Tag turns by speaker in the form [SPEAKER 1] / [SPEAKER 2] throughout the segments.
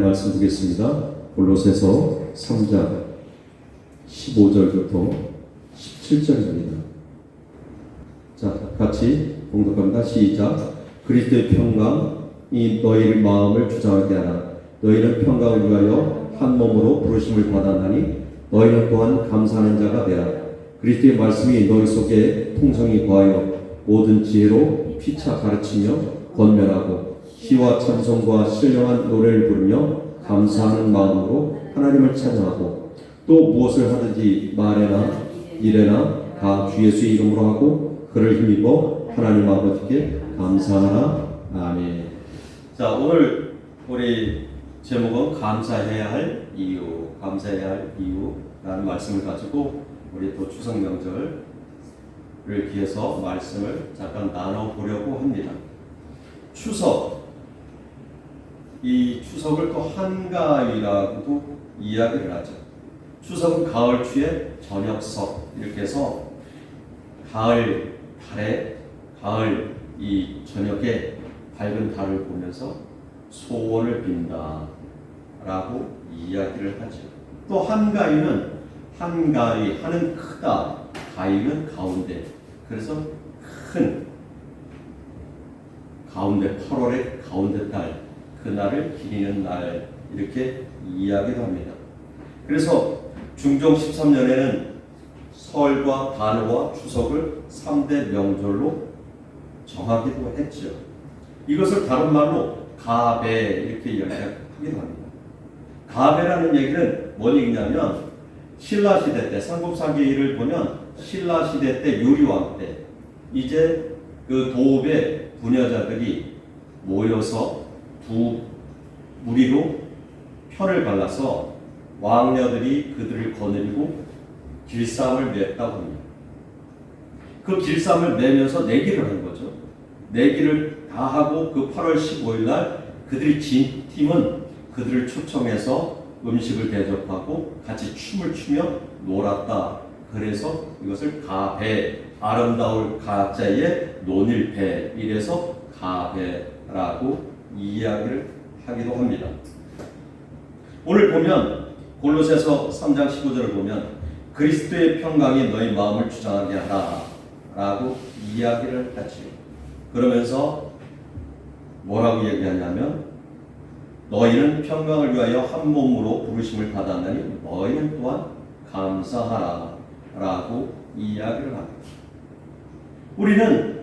[SPEAKER 1] 말씀 보겠습니다. 골로새서 3장 15절부터 17절입니다. 자, 같이 봉독합니다. 시작. 그리스도의 평강이 너희의 마음을 주장하게 하라. 너희는 평강을 위하여 한 몸으로 부르심을 받았나니 너희는 또한 감사하는 자가 되라. 그리스도의 말씀이 너희 속에 통성이 거하여 모든 지혜로 피차 가르치며 권면하고 시와 찬송과 신령한 노래를 부르며 감사하는 마음으로 하나님을 찬양하고 또 무엇을 하든지 말에나 일에나 다 주 예수의 이름으로 하고 그를 힘입어 하나님 아버지께 감사하라. 아멘. 자, 오늘 우리 제목은 감사해야 할 이유라는 말씀을 가지고 우리 또 추석 명절을 기해서 말씀을 잠깐 나눠보려고 합니다. 이 추석을 또 한가위라고도 이야기를 하죠. 추석은 가을 추의 저녁석 이렇게 해서 가을 이 저녁에 밝은 달을 보면서 소원을 빈다 라고 이야기를 하죠. 또 한가위는 하는 크다, 가위는 가운데, 그래서 큰 가운데 8월의 가운데 달 그날을 기리는 날 이렇게 이야기도 합니다. 그래서 중종 13년에는 설과 단오와 추석을 3대 명절로 정하기도 했죠. 이것을 다른 말로 가배 이렇게 이야기하기도 합니다. 가배라는 얘기는 뭔 얘기냐면 신라시대 때 삼국사기를 보면 신라시대 때 유리왕 때 이제 그 도읍의 부녀자들이 모여서 두 무리로 편을 갈라서 왕녀들이 그들을 거느리고 길쌈을 맸다고 합니다. 그 길쌈을 매면서 내기를 한 거죠. 내기를 다 하고 그 8월 15일 날 그들이 진 팀은 그들을 초청해서 음식을 대접하고 같이 춤을 추며 놀았다. 그래서 이것을 가배, 아름다울 가자에 논일배 이래서 가배라고 이야기를 하기도 합니다. 오늘 보면 골로새서 3장 15절을 보면 그리스도의 평강이 너희 마음을 주장하게 하라 라고 이야기를 하죠. 그러면서 뭐라고 얘기하냐면 너희는 평강을 위하여 한 몸으로 부르심을 받았나니 너희는 또한 감사하라 라고 이야기를 합니다. 우리는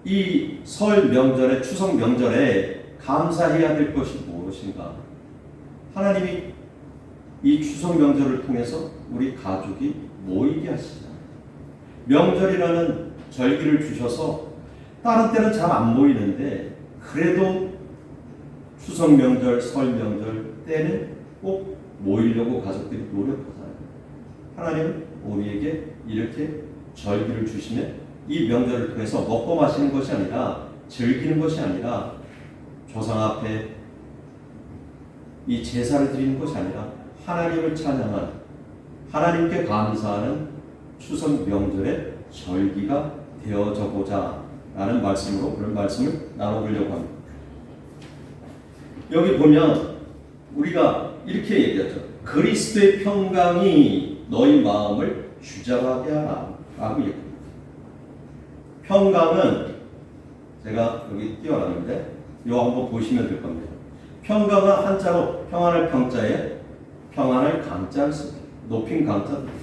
[SPEAKER 1] 이 설 명절에 추석 명절에 감사해야 될 것이 무엇인가? 하나님이 이 추석 명절을 통해서 우리 가족이 모이게 하시잖아요. 명절이라는 절기를 주셔서 다른 때는 잘 안 모이는데 그래도 추석 명절, 설 명절 때는 꼭 모이려고 가족들이 노력하잖아요. 하나님은 우리에게 이렇게 절기를 주시면 이 명절을 통해서 먹고 마시는 것이 아니라 즐기는 것이 아니라 조상 앞에 이 제사를 드리는 것이 아니라 하나님을 찬양하는 하나님께 감사하는 추석 명절의 절기가 되어져보자 라는 말씀으로 그런 말씀을 나눠보려고 합니다. 여기 보면 우리가 이렇게 얘기하죠. 그리스도의 평강이 너희 마음을 주장하게 하라 라고 얘기합니다. 평강은 제가 여기 띄워놨는데 이거 한번 보시면 될 겁니다. 평강은 한자로 평안할 평자에 평안할 강자를 씁니다. 높인 강자도 되죠.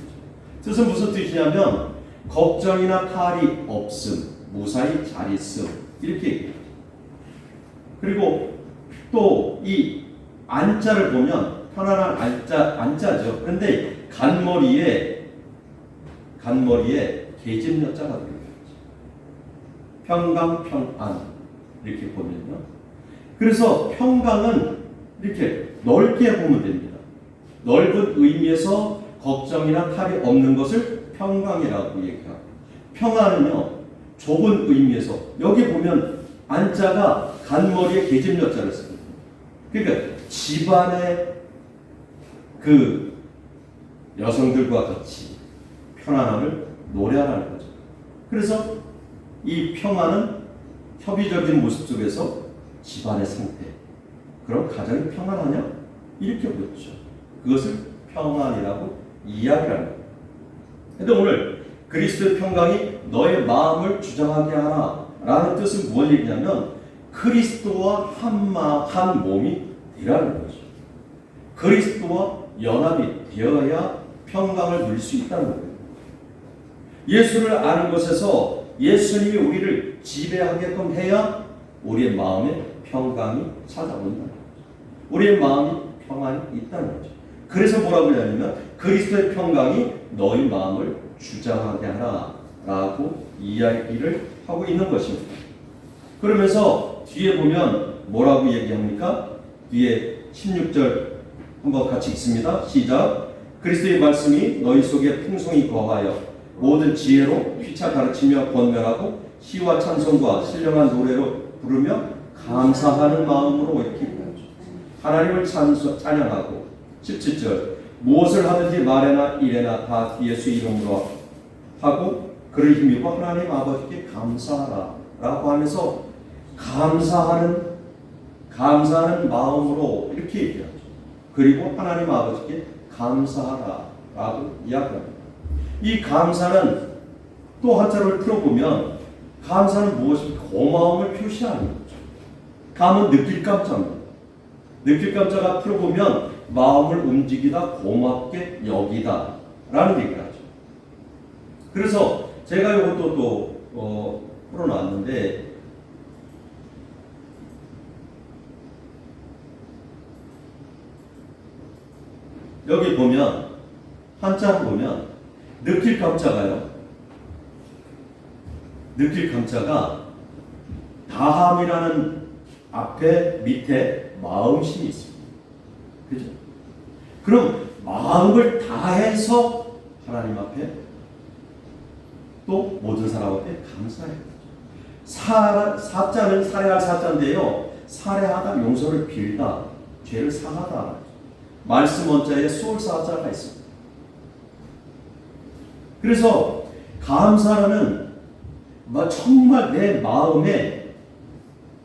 [SPEAKER 1] 뜻은 무슨 뜻이냐면 걱정이나 탈이 없음, 무사히 잘 있음 이렇게 얘기해요. 그리고 또 이 안자를 보면 편안한 안자죠. 그런데 간머리에 계집여자가 들어있죠. 평강, 평안 이렇게 보면요. 그래서 평강은 이렇게 넓게 보면 됩니다. 넓은 의미에서 걱정이나 탈이 없는 것을 평강이라고 얘기하고 평안은요 좁은 의미에서 여기 보면 안자가 간머리에 계집여자를 씁니다. 그러니까 집안의 그 여성들과 같이 편안함을 노래하라는 거죠. 그래서 이 평안은 협의적인 모습 속에서 집안의 상태. 그럼 가정이 평안하냐? 이렇게 묻죠. 그것을 평안이라고 이야기합니다. 근데 오늘 그리스도의 평강이 너의 마음을 주장하게 하라 라는 뜻은 뭘 얘기냐면 그리스도와 한 몸이 되라는 거죠. 그리스도와 연합이 되어야 평강을 누릴 수 있다는 거예요. 예수를 아는 것에서 예수님이 우리를 지배하게끔 해야 우리의 마음에 평강이 찾아온다는 거죠. 우리의 마음이 평안이 있다는 거죠. 그래서 뭐라고 하냐면 그리스도의 평강이 너희 마음을 주장하게 하라 라고 이야기를 하고 있는 것입니다. 그러면서 뒤에 보면 뭐라고 얘기합니까? 뒤에 16절 한번 같이 읽습니다. 시작. 그리스도의 말씀이 너희 속에 풍성히 거하여 모든 지혜로 피차 가르치며 권면하고 시와 찬송과 신령한 노래로 부르며 감사하는 마음으로 이렇게 하나님을 찬양하고 17절 무엇을 하든지 말에나 일에나 다 예수 이름으로 하고 그를 힘입어 하나님 아버지께 감사하라 라고 하면서 감사하는 마음으로 이렇게 얘기하죠. 그리고 하나님 아버지께 감사하라 라고 이야기합니다. 이 감사는 또 한자를 풀어보면 감사는 무엇입니까? 고마움을 표시하는 거죠. 감은 느낄 감자입니다. 느낄 감자가 풀어보면 마음을 움직이다 고맙게 여기다 라는 얘기를 하죠. 그래서 제가 이것도 또 풀어놨는데 여기 보면 한자를 보면 느낄 감자가요. 느낄 감자가 다함이라는 앞에 밑에 마음심이 있습니다. 그죠? 그럼 마음을 다해서 하나님 앞에 또 모든 사람 앞에 감사해요. 사자는 살해할 사자인데요. 살해하다 용서를 빌다 죄를 사하다. 말씀 원자에 수월사자가 있습니다. 그래서 감사는 정말 내 마음에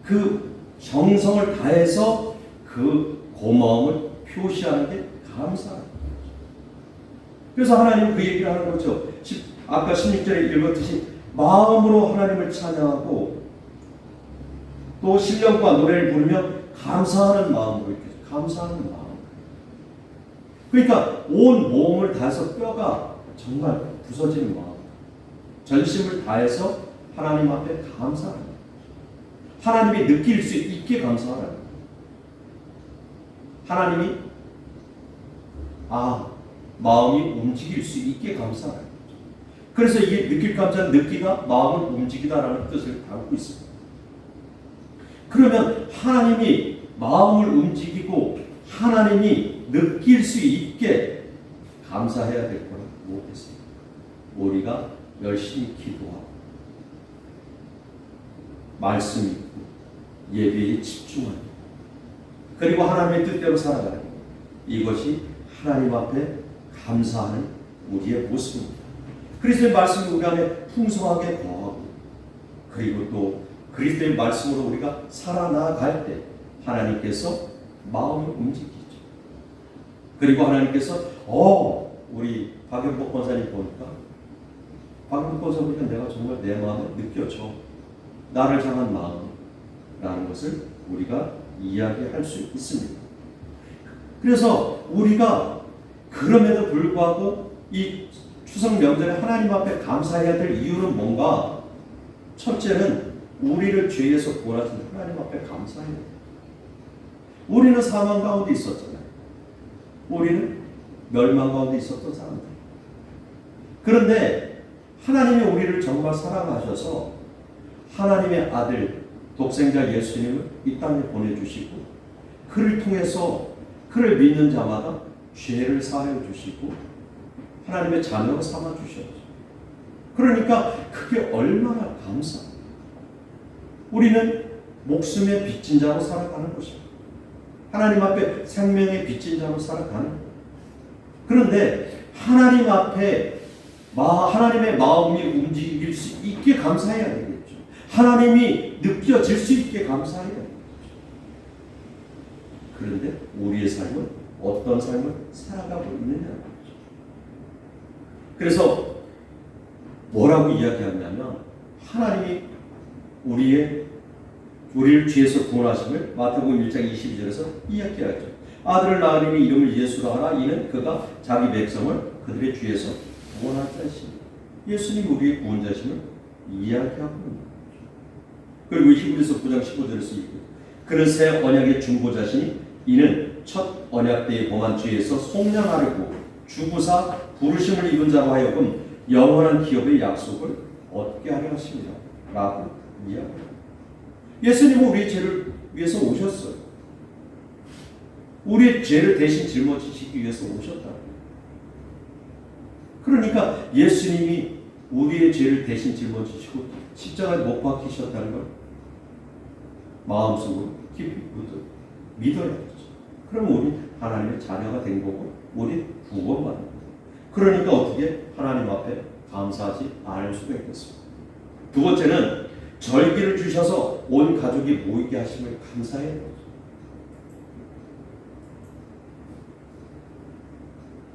[SPEAKER 1] 그 정성을 다해서 그 고마움을 표시하는 게 감사합니다. 그래서 하나님은 그 얘기를 하는 거죠. 아까 16절에 읽었듯이 마음으로 하나님을 찬양하고 또 신령과 노래를 부르며 감사하는 마음으로 이렇게 감사하는 마음. 그러니까 온 몸을 다해서 뼈가 정말 부서지는 마음, 전심을 다해서 하나님 앞에 감사하는 마음. 하나님이 느낄 수 있게 감사하라는 거예요. 하나님이 마음이 움직일 수 있게 감사하라는 거죠. 그래서 이게 느낄 감사는 느끼다, 마음을 움직이다라는 뜻을 담고 있습니다. 그러면 하나님이 마음을 움직이고 하나님이 느낄 수 있게 감사해야 될 거는 무엇겠습니까? 우리가 열심히 기도하고 말씀 읽고 예배에 집중하는 그리고 하나님의 뜻대로 살아가는 것. 이것이 하나님 앞에 감사하는 우리의 모습입니다. 그리스도의 말씀이 우리 안에 풍성하게 거하고 그리고 또 그리스도의 말씀으로 우리가 살아나갈 때 하나님께서 마음을 움직이죠. 그리고 하나님께서 우리 박영복 권사님 보니까 박영복 권사 보니까 내가 정말 내 마음에 느껴져. 나를 향한 마음이라는 것을 우리가 이야기할 수 있습니다. 그래서 우리가 그럼에도 불구하고 이 추석 명절에 하나님 앞에 감사해야 될 이유는 뭔가? 첫째는 우리를 죄에서 구원하신 하나님 앞에 감사해야 돼요. 우리는 사망 가운데 있었잖아요. 우리는 멸망 가운데 있었던 사람들. 그런데 하나님이 우리를 정말 사랑하셔서 하나님의 아들 독생자 예수님을 이 땅에 보내주시고 그를 통해서 그를 믿는 자마다 죄를 사하여 주시고 하나님의 자녀로 삼아 주셨죠. 그러니까 그게 얼마나 감사합니다. 우리는 목숨의 빚진 자로 살아가는 것입니다. 하나님 앞에 생명의 빚진 자로 살아가는 거예요. 그런데 하나님 앞에 하나님의 마음이 움직일 수 있게 감사해야 되겠죠. 하나님이 느껴질 수 있게 감사해야 되겠죠. 그런데 우리의 삶은 어떤 삶을 살아가고 있느냐는 거죠. 그래서 뭐라고 이야기하냐면 하나님이 우리를 죄에서 구원하심을 마태복음 1장 22절에서 이야기하죠. 아들을 낳으리니 이름을 예수라 하라. 이는 그가 자기 백성을 그들의 죄에서 구원할 자시니 예수님 우리의 구원자심을 이야기하고 있는 거죠. 그리고 히브리서 9장 15절에서 그는 새 언약의 중보자시니 이는 첫 언약 때에 범한 죄에서 속량하려고 죽으사 부르심을 입은 자로 하여금 영원한 기업의 약속을 얻게 하려 하십니다. 라고 이야기합니다. 예수님은 우리의 죄를 위해서 오셨어요. 우리의 죄를 대신 짊어지시기 위해서 오셨다. 그러니까 예수님이 우리의 죄를 대신 짊어지시고 십자가에 못 박히셨다는 걸 마음속으로 깊이 믿어야 되죠. 그러면 우리 하나님의 자녀가 된 거고 우리 구원받는 거예요. 그러니까 어떻게 하나님 앞에 감사하지 않을 수가 있겠습니까? 두 번째는 절기를 주셔서 온 가족이 모이게 하심을 감사해요.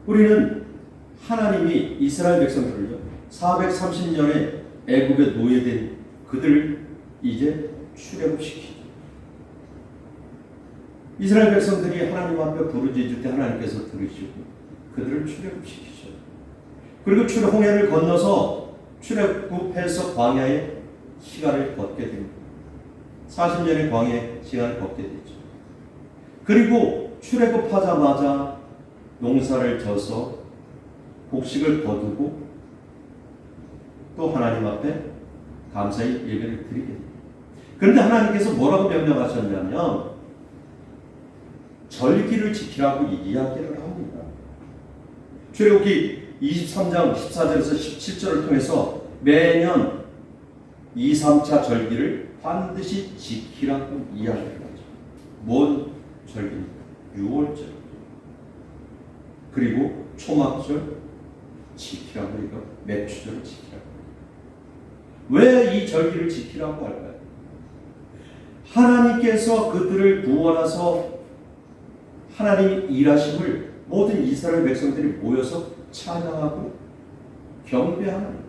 [SPEAKER 1] 우리는 하나님이 이스라엘 백성들을요 430년의 애굽에 노예된 그들을 이제 출애굽시키죠. 이스라엘 백성들이 하나님 앞에 부르짖을 때 하나님께서 들으시고 그들을 출애굽시키죠. 그리고 홍해를 건너서 출애굽해서 광야의 시간을 걷게 됩니다. 40년의 광야의 시간을 걷게 되죠. 그리고 출애굽하자마자 농사를 져서 곡식을 거두고 또 하나님 앞에 감사의 예배를 드리게 됩니다. 그런데 하나님께서 뭐라고 명령하셨냐면 절기를 지키라고 이야기를 합니다. 출애굽기 23장 14절에서 17절을 통해서 매년 2, 3차 절기를 반드시 지키라고 이야기를 하죠. 뭔 절기입니까? 6월절 그리고 초막절 지키라고 이거 매추절 지키라고. 왜 이 절기를 지키라고 할까요? 하나님께서 그들을 구원하셔서 하나님이 일하심을 모든 이스라엘 백성들이 모여서 찬양하고 경배하는 거죠.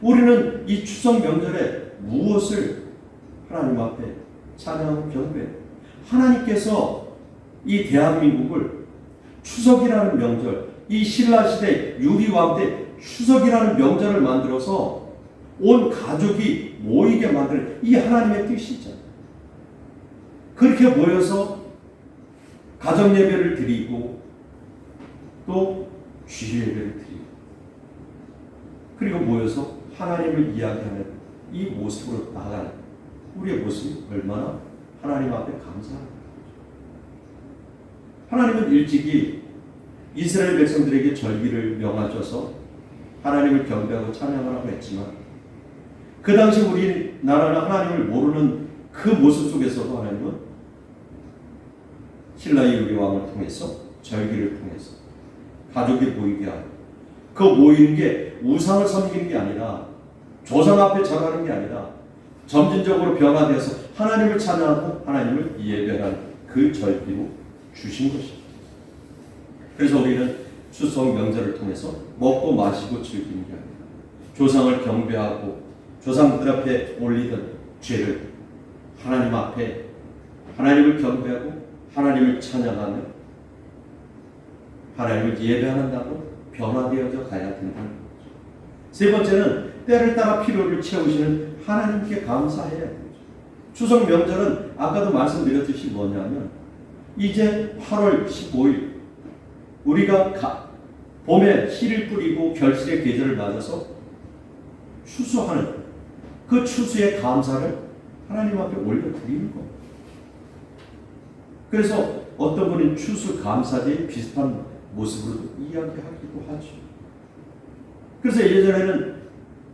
[SPEAKER 1] 우리는 이 추석 명절에 무엇을 하나님 앞에 찬양하고 경배? 하나님께서 이 대한민국을 추석이라는 명절, 이 신라시대 유리왕 때 추석이라는 명절을 만들어서 온 가족이 모이게 만드는 이 하나님의 뜻이잖아요. 그렇게 모여서 가정 예배를 드리고 또 주일 예배를 드리고 그리고 모여서 하나님을 이야기하는 이 모습으로 나아가는 우리의 모습이 얼마나 하나님 앞에 감사합니다. 하나님은 일찍이 이스라엘 백성들에게 절기를 명하셔서 하나님을 경배하고 찬양하라고 했지만 그 당시 우리나라는 하나님을 모르는 그 모습 속에서도 하나님은 신라의 유리왕을 통해서 절기를 통해서 가족이 모이게 하고 그 모이는 게 우상을 섬기는 게 아니라 조상 앞에 절하는 게 아니라 점진적으로 변화되어서 하나님을 찬양하고 하나님을 예배하는 그 절기로 주신 것입니다. 그래서 우리는 추석 명절을 통해서 먹고 마시고 즐기는 게 아니라 조상을 경배하고 조상들 앞에 올리던 죄를 하나님 앞에 하나님을 경배하고 하나님을 찬양하며 하나님을 예배한다고 변화되어져 가야 된다는 거죠. 세 번째는 때를 따라 필요를 채우시는 하나님께 감사해야 되죠. 추석 명절은 아까도 말씀드렸듯이 뭐냐면 이제 8월 15일 우리가 봄에 씨를 뿌리고 결실의 계절을 맞아서 추수하는 그 추수의 감사를 하나님 앞에 올려드리는 겁니다. 그래서 어떤 분은 추수 감사제에 비슷한 모습으로도 이야기하기도 하죠. 그래서 예전에는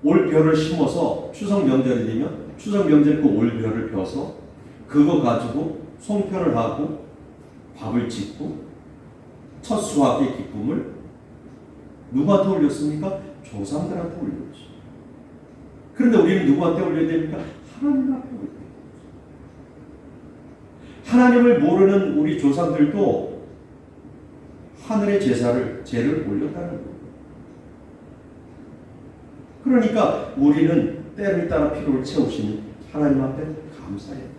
[SPEAKER 1] 올벼를 심어서 추석 명절이 되면 추석 명절에 그 올벼를 벼서 그거 가지고 송편을 하고 밥을 짓고 첫 수확의 기쁨을 누구한테 올렸습니까? 조상들한테 올렸죠. 그런데 우리는 누구한테 올려야 됩니까? 하나님 앞에 올려야 됩니다. 하나님을 모르는 우리 조상들도 하늘의 죄를 올렸다는 거예요. 그러니까 우리는 때를 따라 필요를 채우시는 하나님 앞에 감사해야 되죠.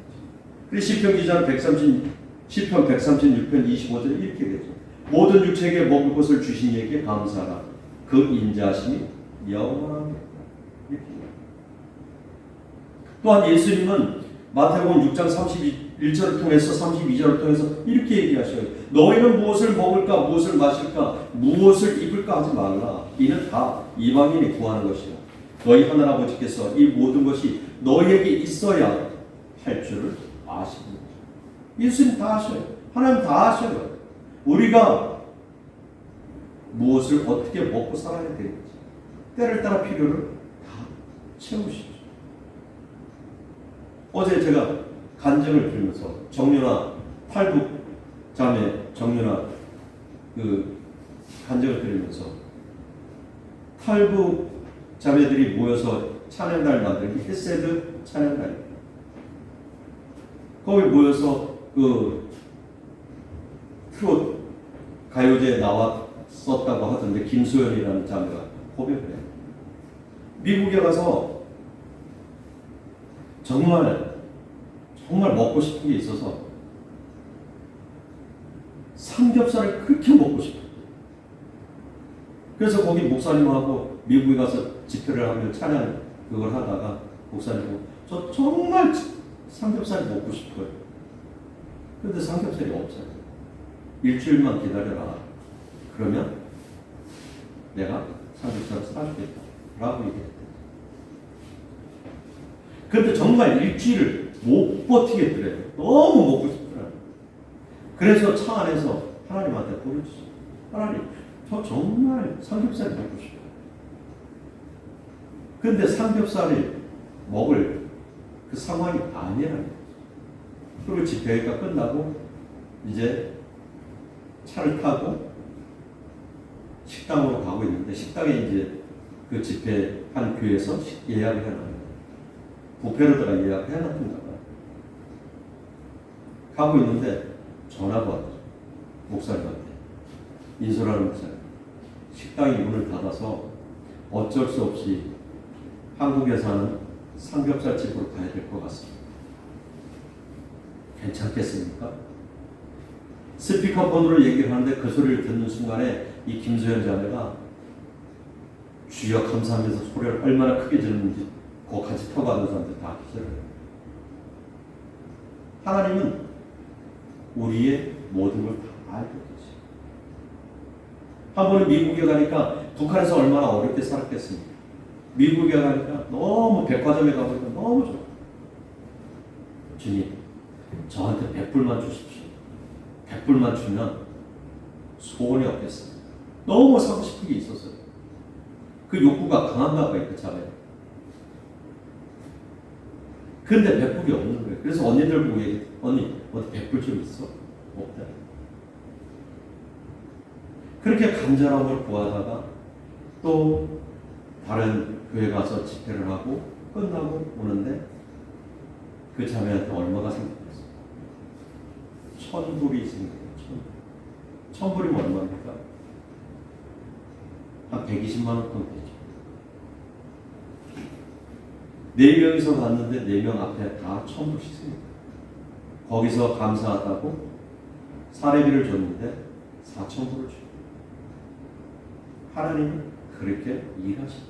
[SPEAKER 1] 그래서 시편 기자는 136편 25절에 이렇게 되죠. 모든 육체에게 먹을 것을 주신 이에게 감사하라. 그 인자하심이 영원합니다. 또한 예수님은 마태복음 6장 31절을 통해서 32절을 통해서 이렇게 얘기하셔요. 너희는 무엇을 먹을까 무엇을 마실까 무엇을 입을까 하지 말라. 이는 다 이방인이 구하는 것이라. 너희 하늘아버지께서 이 모든 것이 너희에게 있어야 할 줄을 아십니다. 예수님 다 아셔요. 하나님 다 아셔요. 우리가 무엇을 어떻게 먹고 살아야 되는지 때를 따라 필요를 다 채우시죠. 어제 제가 간증을 들으면서 정윤아 탈북 자매 정윤아 그 간증을 들으면서 탈북 자매들이 모여서 찬양단을 만들기 헤세드 찬양단 거기 모여서 그 트롯 가요제에 나왔었다고 하던데 김소연이라는 자매가 고백을 해요. 미국에 가서 정말 먹고 싶은 게 있어서 삼겹살을 그렇게 먹고 싶어요. 그래서 거기 목사님하고 미국에 가서 집회를 하면 찬양 그걸 하다가 목사님하고 저 정말 삼겹살이 먹고 싶어요. 그런데 삼겹살이 없어요. 일주일만 기다려라. 그러면 내가 삼겹살을 사주겠다 라고 얘기했대요. 그런데 정말 일주일을 못 버티겠더래요. 너무 먹고 싶더라고요. 그래서 차 안에서 하나님한테 부르짖어요. 하나님, 저 정말 삼겹살이 먹고 싶어요. 그런데 삼겹살을 먹을 그 상황이 아니라는 거죠. 그리고 집회가 끝나고 이제 차를 타고 식당으로 가고 있는데 식당에 이제 그 집회 한 교회에서 예약을 해놔요. 부페로다가 예약을 해놨던가 봐요. 가고 있는데 전화가 왔죠. 목사님한테. 인솔하는 목사님. 식당이 문을 닫아서 어쩔 수 없이 한국에 사는 삼겹살 집으로 가야 될 것 같습니다. 괜찮겠습니까? 스피커폰으로 얘기를 하는데 그 소리를 듣는 순간에 이 김소연 자매가 주여 감사하면서 소리를 얼마나 크게 지르는지 그 같이 타고 가는 사람들 다 기절을 해요. 하나님은 우리의 모든 걸 다 알고 계세요. 한 번은 미국에 가니까 북한에서 얼마나 어렵게 살았겠습니까? 미국에 가니까 너무 백화점에 가보니까 너무 좋아요. 주님, 저한테 100불만 주십시오. 100불만 주면 소원이 없겠습니다. 너무 사고 싶은 게 있었어요. 그 욕구가 강한가 봐요, 그 자매. 근데 100불이 없는 거예요. 그래서 언니들 보고 얘기해. 언니, 어디 100불 좀 있어? 없다. 그렇게 간절한 걸 구하다가 또 다른 교회 가서 집회를 하고 끝나고 오는데 그 자매한테 얼마가 생겼어요? 1,000불이 생겼어요. 1,000불이면 얼마입니까? 한 120만 원 정도 되죠. 4명이서 갔는데 4명 앞에 다 1,000불씩 생겼어요. 거기서 감사하다고 사례비를 줬는데 4,000불을 주고 하나님은 그렇게 일하십니다.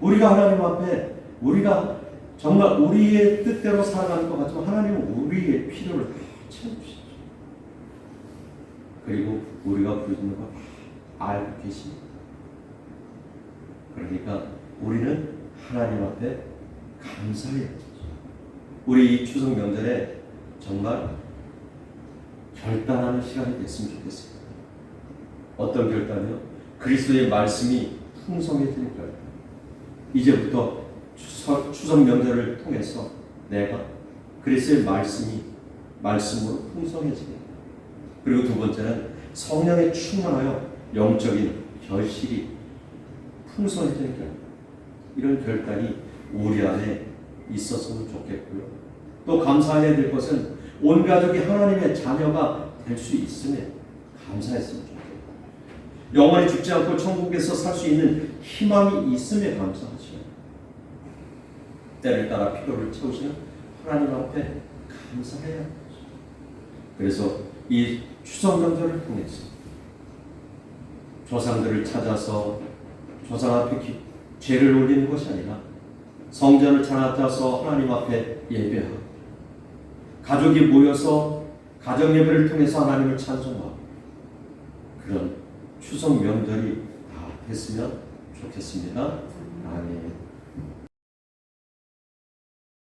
[SPEAKER 1] 우리가 하나님 앞에 우리가 정말 우리의 뜻대로 살아가는 것 같지만 하나님은 우리의 필요를 다 채우시죠. 그리고 우리가 부르짖는 거 다 알고 계십니다. 그러니까 우리는 하나님 앞에 감사해야 되죠. 우리 이 추석 명절에 정말 결단하는 시간이 됐으면 좋겠습니다. 어떤 결단이요? 그리스도의 말씀이 풍성해지는 결단. 이제부터 추석 명절을 통해서 내가 그리스도의 말씀으로 풍성해지겠다. 그리고 두 번째는 성령에 충만하여 영적인 결실이 풍성해지는 결단. 이런 결단이 우리 안에 있었으면 좋겠고요. 또 감사해야 될 것은 온 가족이 하나님의 자녀가 될 수 있음에 감사했으면 좋겠다. 영원히 죽지 않고 천국에서 살 수 있는 희망이 있음에 감사하죠. 때를 따라 필요를 채우시는 하나님 앞에 감사해야 하죠. 그래서 이 추석 명절을 통해서 조상들을 찾아서 조상 앞에 죄를 올리는 것이 아니라 성전을 찾아서 하나님 앞에 예배하고 가족이 모여서 가정 예배를 통해서 하나님을 찬송하고 그런 추석 명절이 다 됐으면 좋겠습니다. 아멘.